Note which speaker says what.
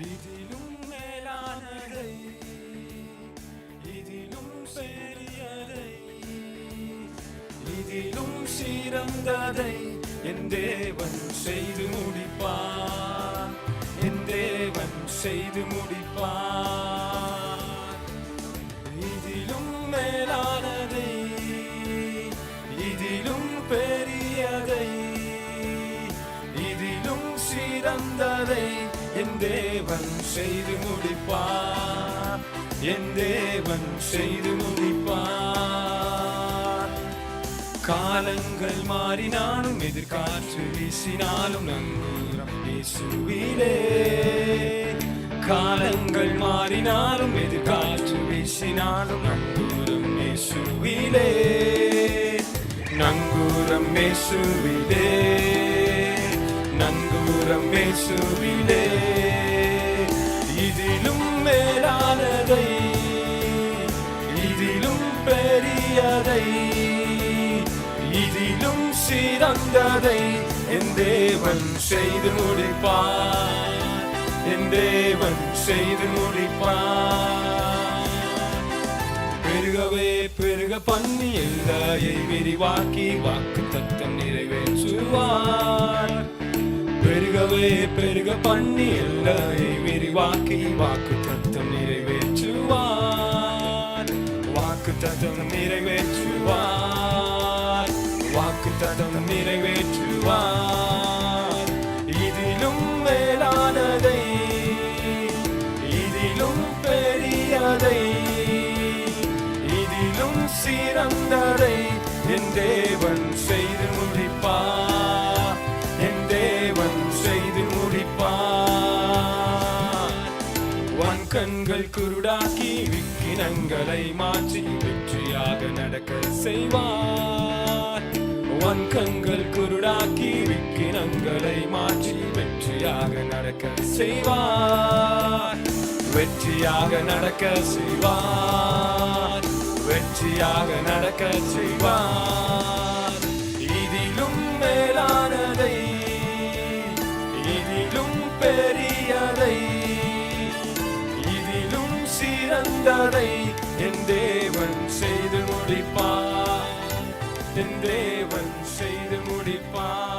Speaker 1: இதிலும் மேலானதை, இதிலும் பெரியதை, இதிலும் சிறந்ததை என் தேவன் செய்து முடிப்பார். என் தேவன் செய்து முடிப்பார். இதிலும் மேலானதை, இதிலும் பெரியதை, இதிலும் சிறந்ததை என் தேவன் செய்து முடிப்பார். என் தேவன் செய்து முடிப்பார். காலங்கள் மாறினாலும் எதிர்காற்று வீசினாலும் நம்புகிறோம் இயேசுவிலே. காலங்கள் மாறினாலும் எதிர்காற்று வீசினாலும் நங்கூரம் இயேசுவிலே. நங்கூரம் இயேசுவிலே, நங்கூரம் இயேசுவிலே. இதிலும் மேலானதை, இதிலும் பெரியதை, இதிலும் சிறந்ததை என் தேவன் செய்து முடிப்பார். என் தேவன் செய்து முடிப்பார். பெருகவே பெருக பண்ணி எல்லையை விரிவாக்கி வாக்குத்தத்தம் நிறைவேற்றுவார். பெருகவே பெருக பண்ணி எல்லையை விரிவாக்கி வாக்குத்தத்தம் நிறைவேற்றுவார். வாக்குத்தத்தம் நிறைவேற்றுவார். வாக்குத்தத்தம் நிறைவேற்றுவார். இதிலும் மேலானதை, இதிலும் பெரியதை, இதிலும் சிறந்ததை என் தேவன் செய்து முடிப்பார். என் தேவன் செய்து முடிப்பார். உன் கண்கள் குருடாக்கி விக்கினங்களை மாற்றி வெற்றியாக நடக்க செய்வார். உன் கண்கள் குருடாக்கி விக்கினங்களை மாற்றி வெற்றியாக நடக்க செய்வார். வெற்றியாக நடக்க செய்வார். வெற்றியாக நடக்க செய்வார். இதிலும் மேலானதை, இதிலும் பெரியதை, இதிலும் சிறந்ததை என் தேவன் செய்து முடிப்பார். என் தேவன் செய்து முடிப்பார்.